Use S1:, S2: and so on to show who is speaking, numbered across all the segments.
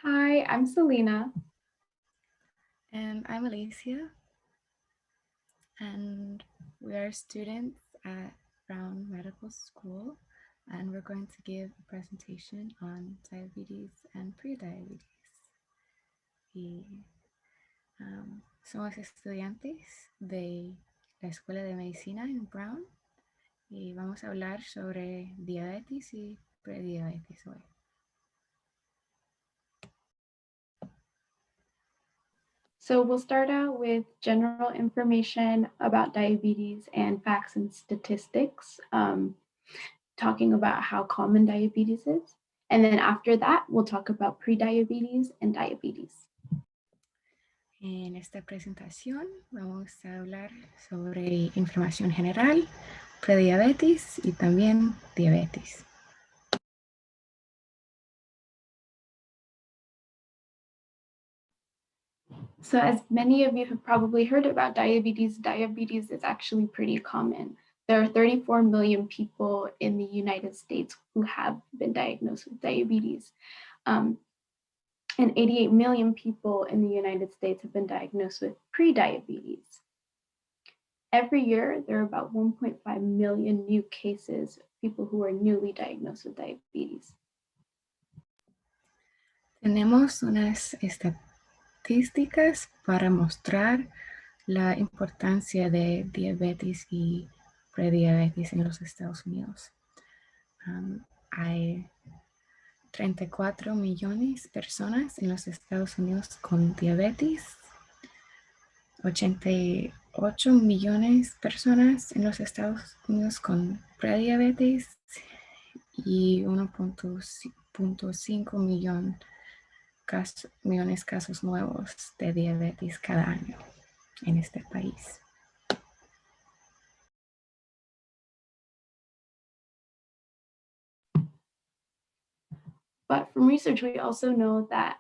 S1: Hi, I'm Selena.
S2: And I'm Alicia, and we are students at Brown Medical School, and we're going to give a presentation on diabetes and prediabetes. Y somos estudiantes de la Escuela de Medicina en Brown y vamos a hablar sobre diabetes y prediabetes hoy.
S1: So we'll start out with general information about diabetes and facts and statistics, talking about how common diabetes is. And then after that, we'll talk about prediabetes and diabetes.
S2: En esta presentación vamos a hablar sobre información general, prediabetes y también diabetes.
S1: So as many of you have probably heard about diabetes, diabetes is actually pretty common. There are 34 million people in the United States who have been diagnosed with diabetes. And 88 million people in the United States have been diagnosed with prediabetes. Every year, there are about 1.5 million new cases of people who are newly diagnosed with diabetes.
S2: Tenemos unas estadísticas para mostrar la importancia de diabetes y prediabetes en los Estados Unidos. Hay 34 millones de personas en los Estados Unidos con diabetes, 88 millones de personas en los Estados Unidos con prediabetes y 1.5 millones casos nuevos de diabetes cada año en este país.
S1: But from research, we also know that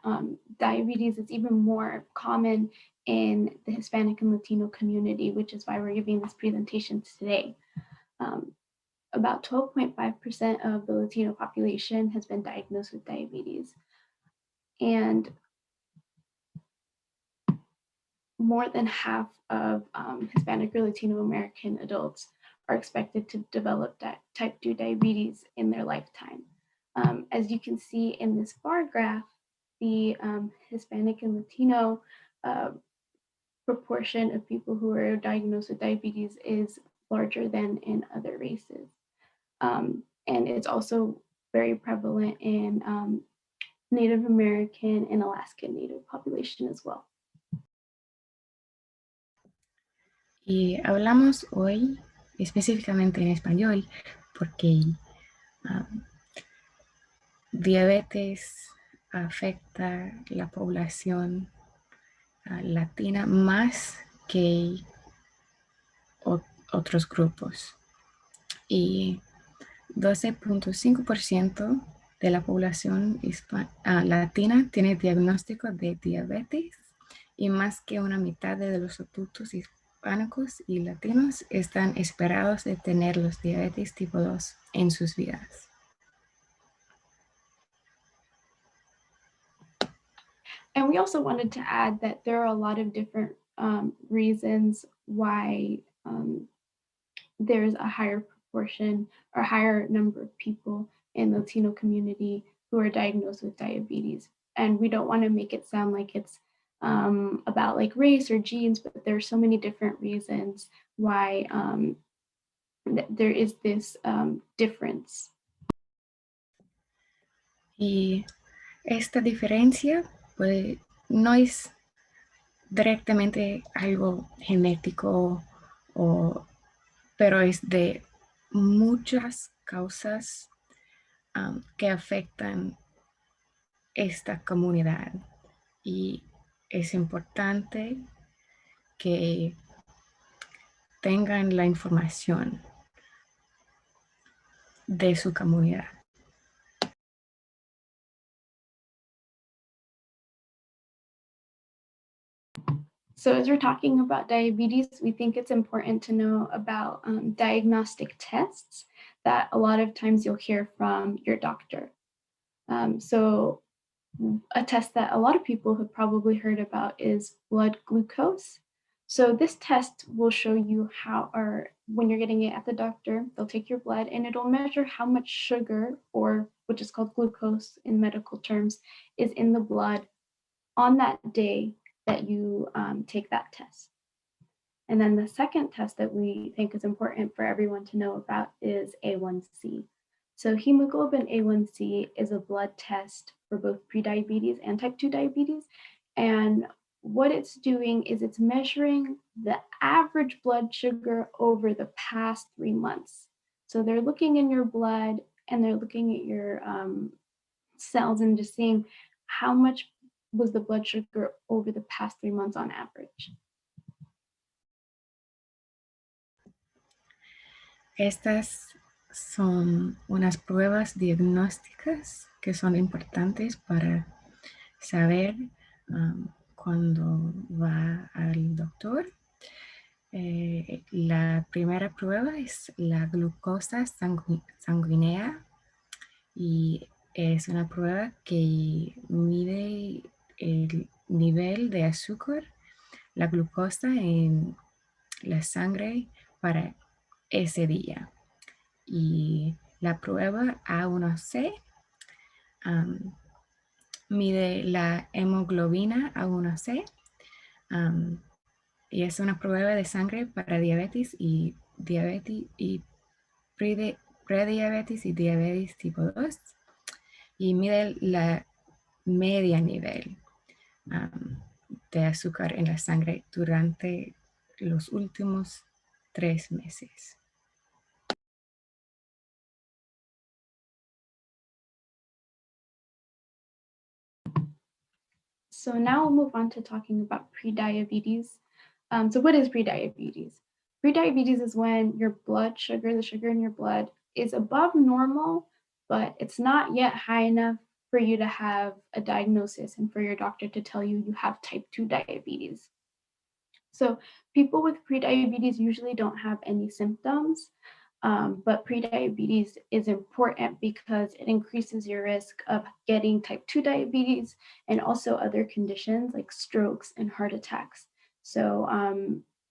S1: diabetes is even more common in the Hispanic and Latino community, which is why we're giving this presentation today. About 12.5% of the Latino population has been diagnosed with diabetes. And more than half of Hispanic or Latino American adults are expected to develop type 2 diabetes in their lifetime. As you can see in this bar graph, the Hispanic and Latino proportion of people who are diagnosed with diabetes is larger than in other races. And it's also very prevalent in Native American and Alaskan Native population as well.
S2: Y hablamos hoy específicamente en español porque diabetes afecta la población latina más que otros grupos. Y 12.5% de la población latina tiene diagnóstico de diabetes y más que una mitad de los adultos hispanos y latinos están esperados de tener los diabetes tipo 2 en sus vidas.
S1: And we also wanted to add that there are a lot of different reasons why there's a higher proportion or higher number of people in the Latino community who are diagnosed with diabetes. And we don't want to make it sound like it's about like race or genes, but there are so many different reasons why there is this difference.
S2: Y esta diferencia no es directamente algo genético, pero es de muchas causas que afectan esta comunidad. Y es importante que tengan la información de su comunidad.
S1: So as we're talking about diabetes, we think it's important to know about diagnostic tests that a lot of times you'll hear from your doctor. So A test that a lot of people have probably heard about is blood glucose. So this test will show you how, or when you're getting it at the doctor, they'll take your blood and it'll measure how much sugar, or which is called glucose in medical terms, is in the blood on that day that you take that test. And then the second test that we think is important for everyone to know about is A1C. So hemoglobin A1C is a blood test for both prediabetes and type 2 diabetes. And what it's doing is it's measuring the average blood sugar over the past 3 months. So they're looking in your blood and they're looking at your cells and just seeing how much was the blood sugar over the past 3 months on average.
S2: Estas son unas pruebas diagnósticas que son importantes para saber cuando va al doctor. La primera prueba es la glucosa sanguínea y es una prueba que mide el nivel de azúcar, la glucosa en la sangre para ese día. Y la prueba A1C mide la hemoglobina A1C y es una prueba de sangre para diabetes y prediabetes y diabetes tipo 2 y mide la media nivel de azúcar en la sangre durante los últimos 3 meses.
S1: So now we'll move on to talking about prediabetes. So what is prediabetes? Prediabetes is when your blood sugar, the sugar in your blood, is above normal, but it's not yet high enough for you to have a diagnosis and for your doctor to tell you you have type 2 diabetes. So people with prediabetes usually don't have any symptoms, but prediabetes is important because it increases your risk of getting type 2 diabetes and also other conditions like strokes and heart attacks. So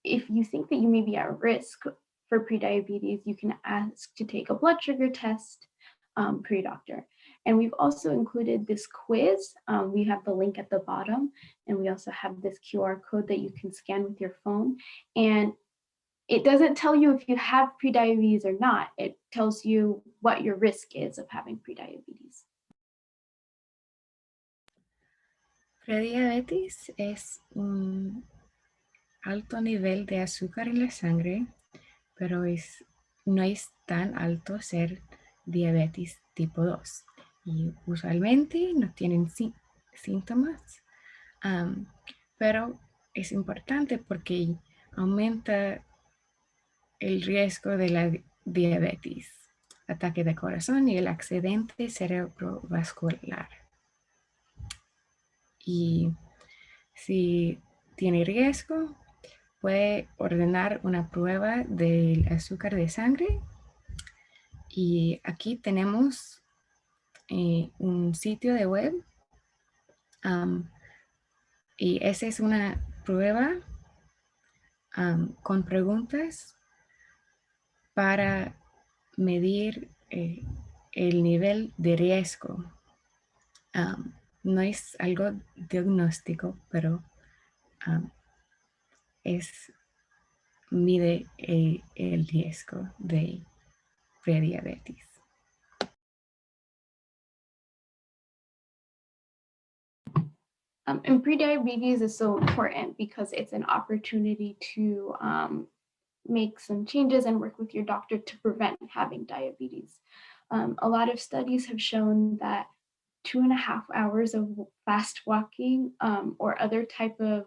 S1: if you think that you may be at risk for prediabetes, you can ask to take a blood sugar test per your doctor. And we've also included this quiz. We have the link at the bottom, and we also have this QR code that you can scan with your phone. And it doesn't tell you if you have prediabetes or not. It tells you what your risk is of having prediabetes.
S2: Prediabetes es un alto nivel de azúcar en la sangre, pero no es tan alto ser diabetes tipo 2. Y usualmente no tienen síntomas, pero es importante porque aumenta el riesgo de la diabetes, ataque de corazón y el accidente cerebrovascular. Y si tiene riesgo, puede ordenar una prueba del azúcar de sangre. Y aquí tenemos un sitio de web. Y esa es una prueba con preguntas para medir el nivel de riesgo. No es algo diagnóstico, pero mide el riesgo de prediabetes.
S1: And prediabetes is so important because it's an opportunity to make some changes and work with your doctor to prevent having diabetes. A lot of studies have shown that 2.5 hours of fast walking or other type of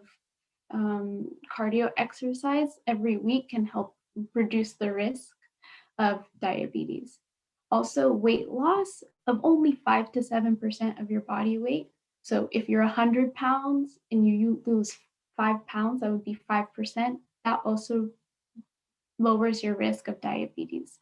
S1: cardio exercise every week can help reduce the risk of diabetes. Also, weight loss of only 5 to 7% of your body weight. So if you're 100 pounds and you lose 5 pounds, that would be 5%. That also lowers your risk of diabetes.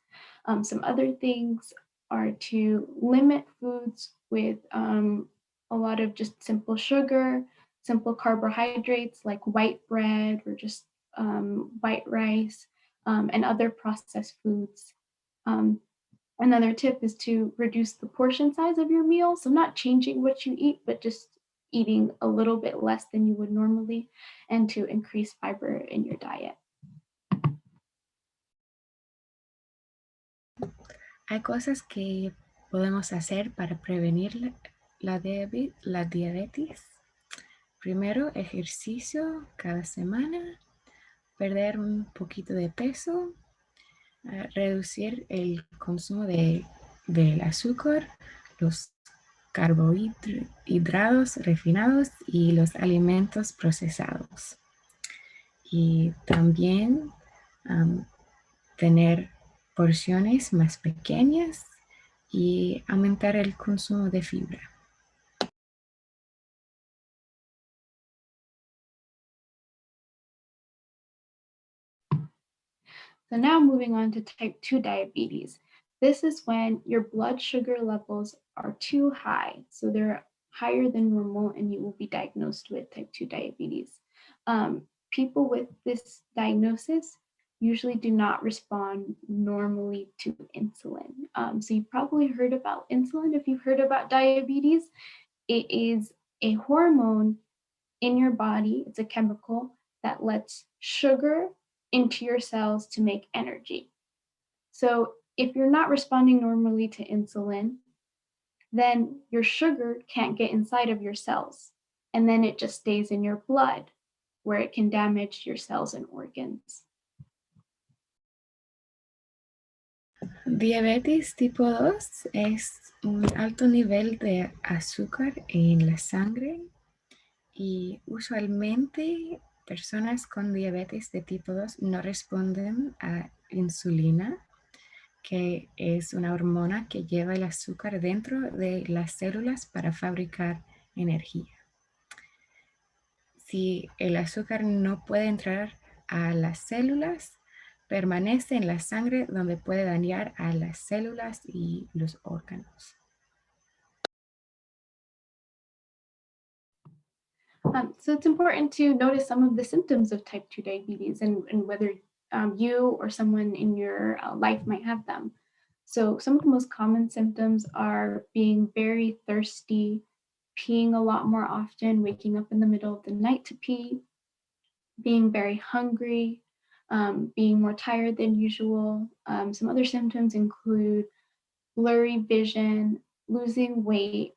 S1: Some other things are to limit foods with a a lot of just simple sugar, simple carbohydrates like white bread or just white rice, and other processed foods. Um, Another tip is to reduce the portion size of your meal. So not changing what you eat, but just eating a little bit less than you would normally, and to increase fiber in your diet.
S2: Hay cosas que podemos hacer para prevenir la diabetes. Primero, ejercicio cada semana, perder un poquito de peso, reducir el consumo del azúcar, los carbohidratos refinados y los alimentos procesados. Y también tener porciones más pequeñas y aumentar el consumo de fibra.
S1: So now moving on to type 2 diabetes. This is when your blood sugar levels are too high. So they're higher than normal and you will be diagnosed with type 2 diabetes. People with this diagnosis usually do not respond normally to insulin. So you've probably heard about insulin if you've heard about diabetes. It is a hormone in your body, it's a chemical that lets sugar into your cells to make energy. So if you're not responding normally to insulin, then your sugar can't get inside of your cells. And then it just stays in your blood where it can damage your cells and organs.
S2: Diabetes tipo 2 es un alto nivel de azúcar en la sangre y usualmente personas con diabetes de tipo 2 no responden a insulina, que es una hormona que lleva el azúcar dentro de las células para fabricar energía. Si el azúcar no puede entrar a las células, permanece en la sangre donde puede dañar a las células y los órganos.
S1: So it's important to notice some of the symptoms of type 2 diabetes and whether you or someone in your life might have them. So some of the most common symptoms are being very thirsty, peeing a lot more often, waking up in the middle of the night to pee, being very hungry, being more tired than usual. Some other symptoms include blurry vision, losing weight,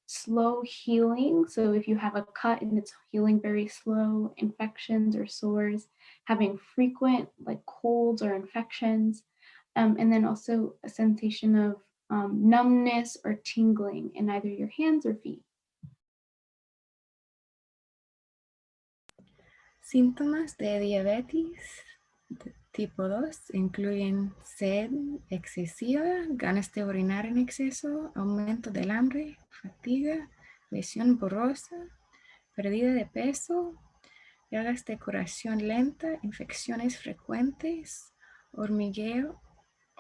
S1: slow healing. So if you have a cut and it's healing very slow, infections or sores, having frequent like colds or infections, and then also a sensation of numbness or tingling in either your hands or feet.
S2: Síntomas de diabetes tipo 2 incluyen sed excesiva, ganas de orinar en exceso, aumento del hambre, fatiga, visión borrosa, pérdida de peso, llagas de curación lenta, infecciones frecuentes, hormigueo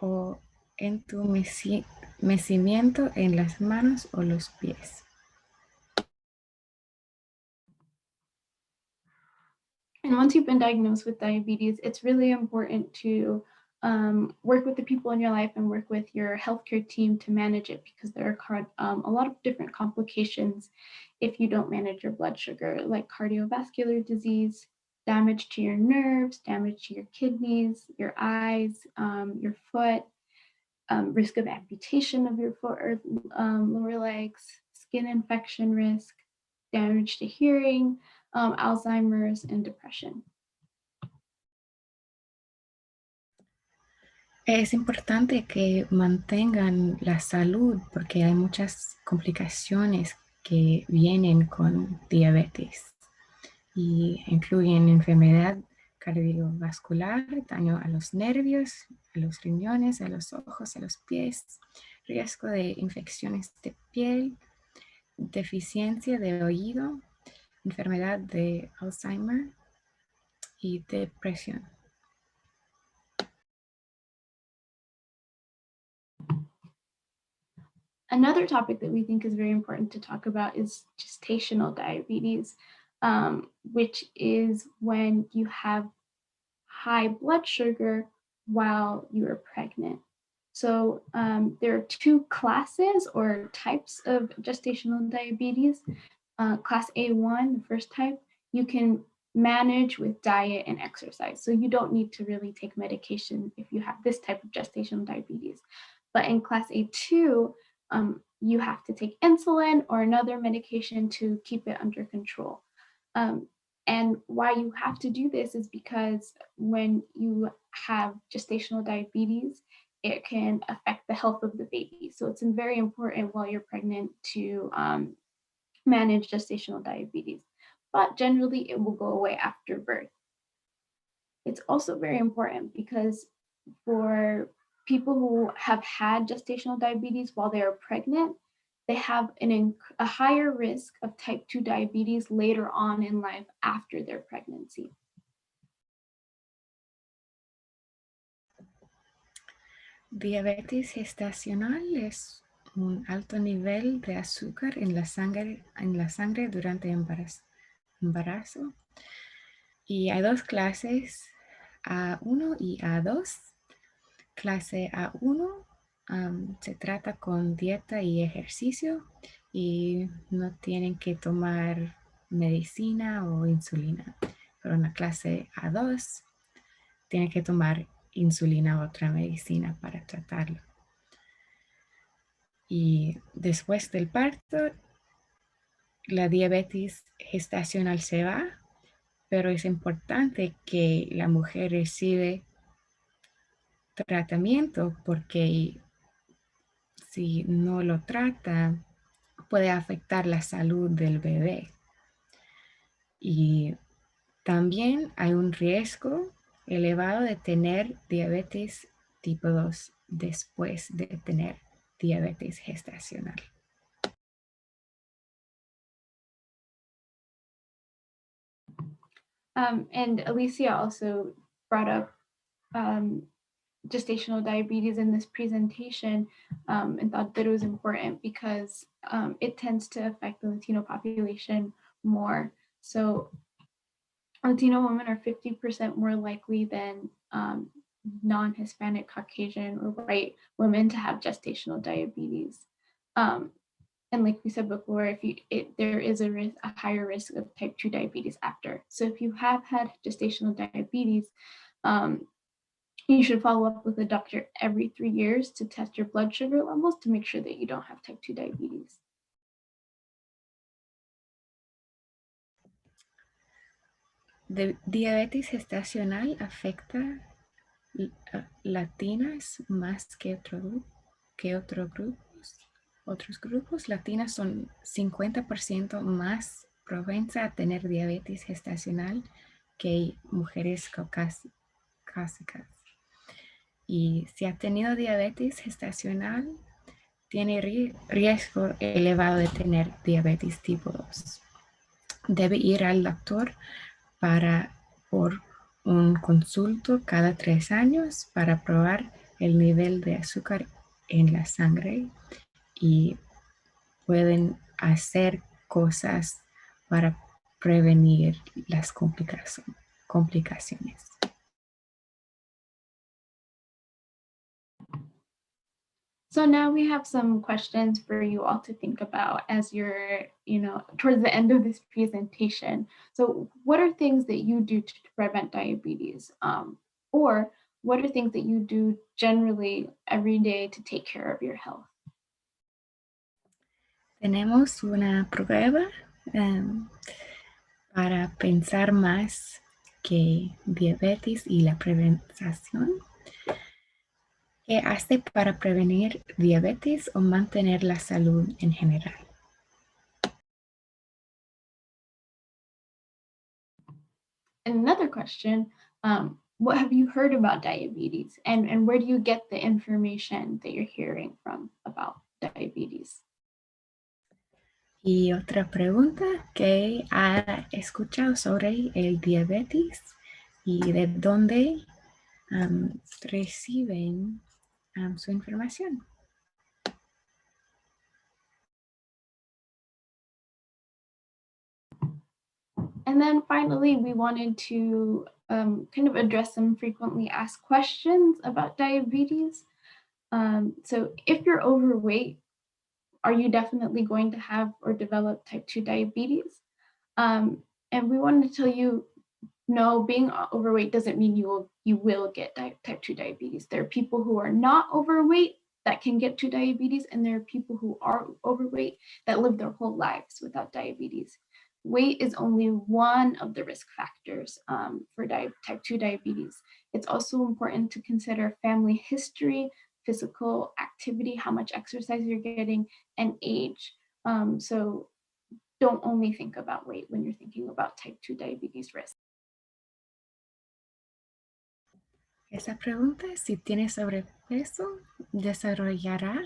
S2: o entumecimiento en las manos o los pies.
S1: And once you've been diagnosed with diabetes, it's really important to work with the people in your life and work with your healthcare team to manage it, because there are a lot of different complications if you don't manage your blood sugar, like cardiovascular disease, damage to your nerves, damage to your kidneys, your eyes, your foot, risk of amputation of your foot or lower legs, skin infection risk, damage to hearing, Alzheimer's, and depression.
S2: Es importante que mantengan la salud porque hay muchas complicaciones que vienen con diabetes y incluyen enfermedad cardiovascular, daño a los nervios, a los riñones, a los ojos, a los pies, riesgo de infecciones de piel, deficiencia de oído, enfermedad de Alzheimer y depresión.
S1: Another topic that we think is very important to talk about is gestational diabetes, which is when you have high blood sugar while you are pregnant. So there are two classes or types of gestational diabetes. Class A1, the first type, you can manage with diet and exercise. So you don't need to really take medication if you have this type of gestational diabetes. But in class A2, you have to take insulin or another medication to keep it under control. And why you have to do this is because when you have gestational diabetes, it can affect the health of the baby. So it's very important while you're pregnant to manage gestational diabetes, but generally it will go away after birth. It's also very important because for people who have had gestational diabetes while they are pregnant, they have a higher risk of type 2 diabetes later on in life after their pregnancy.
S2: Diabetes gestacional es un alto nivel de azúcar en la sangre durante embarazo. Y hay dos clases, A1 y A2. Clase A1 se trata con dieta y ejercicio y no tienen que tomar medicina o insulina. Pero en la clase A2 tienen que tomar insulina o otra medicina para tratarlo. Y después del parto, la diabetes gestacional se va, pero es importante que la mujer reciba tratamiento porque si no lo trata, puede afectar la salud del bebé. Y también hay un riesgo elevado de tener diabetes tipo 2 después de tener diabetes gestacional.
S1: And Alicia also brought up gestational diabetes in this presentation and thought that it was important because it tends to affect the Latino population more. So Latino women are 50% more likely than non-Hispanic, Caucasian, or white women to have gestational diabetes. And like we said before, there is a higher risk of type 2 diabetes after. So if you have had gestational diabetes, you should follow up with a doctor every 3 years to test your blood sugar levels to make sure that you don't have type 2 diabetes.
S2: Diabetes gestacional afecta latinas más que otros grupos. Latinas son 50% más propensa a tener diabetes gestacional que mujeres caucásicas. Y si ha tenido diabetes gestacional, tiene riesgo elevado de tener diabetes tipo 2. Debe ir al doctor por un consulto cada 3 años para probar el nivel de azúcar en la sangre y pueden hacer cosas para prevenir las complicaciones.
S1: So now we have some questions for you all to think about as you're, towards the end of this presentation. So what are things that you do to prevent diabetes? Or what are things that you do generally every day to take care of your health?
S2: Tenemos una prueba para pensar más que diabetes y la prevención. ¿Qué hace para prevenir diabetes o mantener la salud en general?
S1: And another question, what have you heard about diabetes and where do you get the information that you're hearing from about diabetes?
S2: Y otra pregunta, ¿qué ha escuchado sobre el diabetes y de dónde reciben su información?
S1: And then finally, we wanted to kind of address some frequently asked questions about diabetes. So if you're overweight, are you definitely going to have or develop type 2 diabetes? And we wanted to tell you, no, being overweight doesn't mean you will get type 2 diabetes. There are people who are not overweight that can get to diabetes, and there are people who are overweight that live their whole lives without diabetes. Weight is only one of the risk factors for type 2 diabetes. It's also important to consider family history, physical activity, how much exercise you're getting, and age. So don't only think about weight when you're thinking about type 2 diabetes risk.
S2: Esa pregunta, si tiene sobrepeso, ¿desarrollará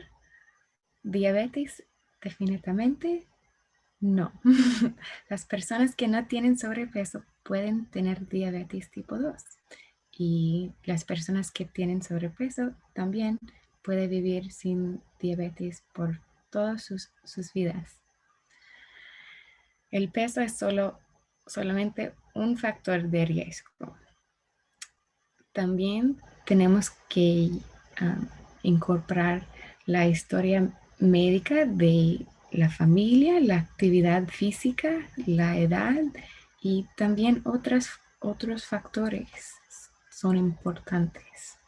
S2: diabetes? Definitivamente no. Las personas que no tienen sobrepeso pueden tener diabetes tipo 2 y las personas que tienen sobrepeso también pueden vivir sin diabetes por todas sus vidas. El peso es solamente un factor de riesgo. También tenemos que incorporar la historia médica de la familia, la actividad física, la edad y también otros factores son importantes.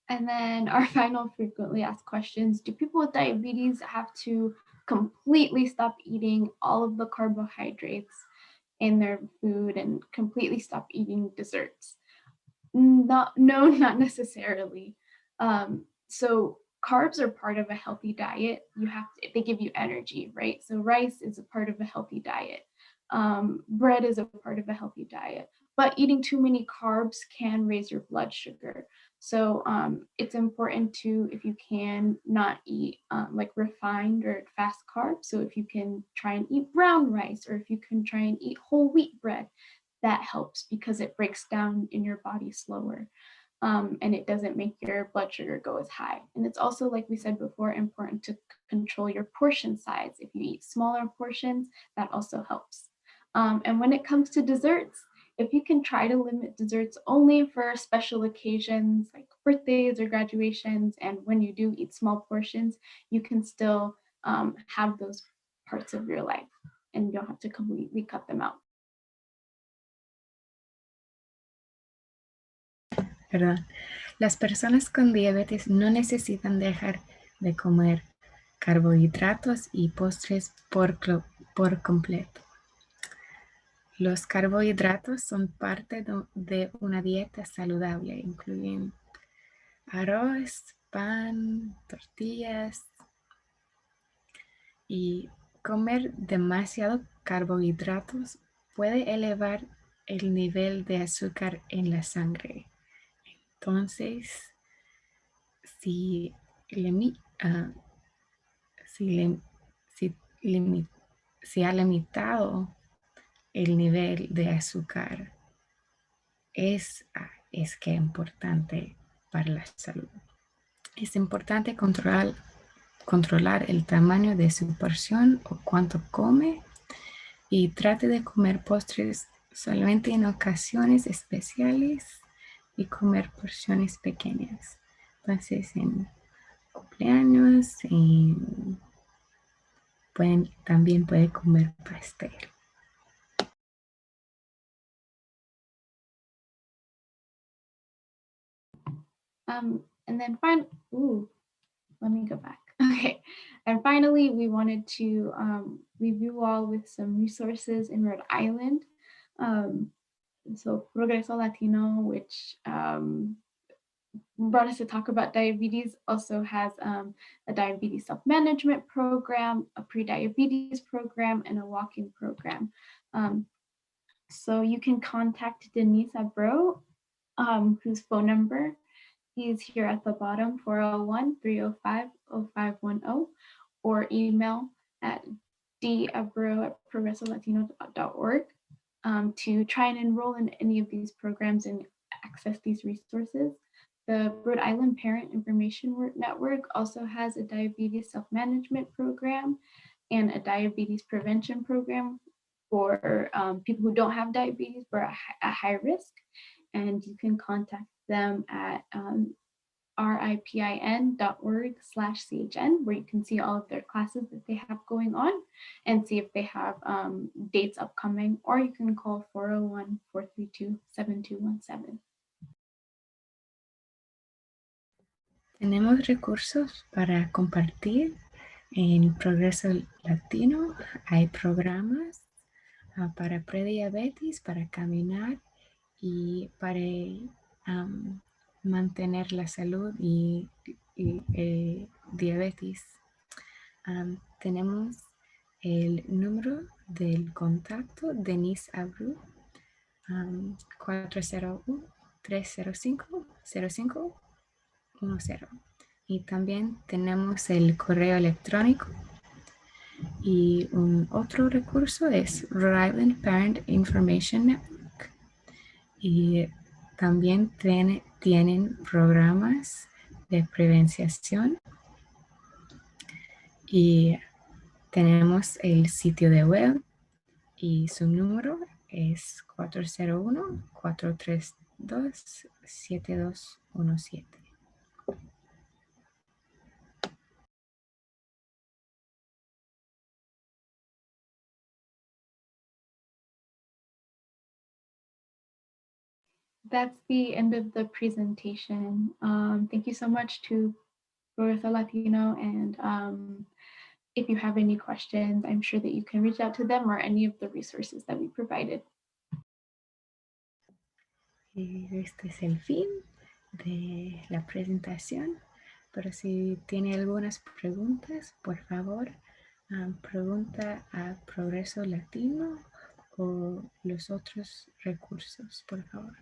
S1: And then our final frequently asked questions, do people with diabetes have to completely stop eating all of the carbohydrates in their food and completely stop eating desserts? No, not necessarily. So carbs are part of a healthy diet. They give you energy, right? So rice is a part of a healthy diet. Bread is a part of a healthy diet, but eating too many carbs can raise your blood sugar. So it's important to, if you can, not eat like refined or fast carbs. So if you can try and eat brown rice, or if you can try and eat whole wheat bread, that helps because it breaks down in your body slower. And it doesn't make your blood sugar go as high. And it's also, like we said before, important to control your portion size. If you eat smaller portions, that also helps. And when it comes to desserts, if you can try to limit desserts only for special occasions like birthdays or graduations, and when you do eat small portions, you can still have those parts of your life and you don't have to completely cut them out.
S2: ¿Verdad? Las personas con diabetes no necesitan dejar de comer carbohidratos y postres por completo. Los carbohidratos son parte de una dieta saludable, incluyen arroz, pan, tortillas, y comer demasiado carbohidratos puede elevar el nivel de azúcar en la sangre. Entonces, si ha limitado el nivel de azúcar, es que importante para la salud. Es importante controlar el tamaño de su porción o cuánto come, y trate de comer postres solamente en ocasiones especiales y comer porciones pequeñas. Entonces, en cumpleaños también puede comer pastel.
S1: And then let me go back. Okay. And finally, we wanted to leave you all with some resources in Rhode Island. So Progreso Latino, which brought us to talk about diabetes, also has a diabetes self-management program, a pre-diabetes program, and a walk-in program. So you can contact Denise Abro, whose phone number is here at the bottom, 401-305-0510, or email at dabro@progresolatino.org to try and enroll in any of these programs and access these resources. The Rhode Island Parent Information Network also has a diabetes self-management program, and a diabetes prevention program for people who don't have diabetes but are at high risk. And you can contact them at ripin.org/CHN, where you can see all of their classes that they have going on and see if they have dates upcoming, or you can call 401-432-7217.
S2: Tenemos recursos para compartir en Progreso Latino. Hay programas para prediabetes, para caminar y para mantener la salud y diabetes. Tenemos el número del contacto Denise Abreu, 401-305-0510. Y también tenemos el correo electrónico. Y un otro recurso es Rhode Island Parent Information Network. Y también tienen programas de prevención. Y tenemos el sitio de web y su número es 401-432-7217.
S1: That's the end of the presentation. Thank you so much to Progreso Latino, and if you have any questions, I'm sure that you can reach out to them or any of the resources that we provided.
S2: Este es el fin de la presentación, pero si tiene algunas preguntas, por favor, pregunta a Progreso Latino o los otros recursos, por favor.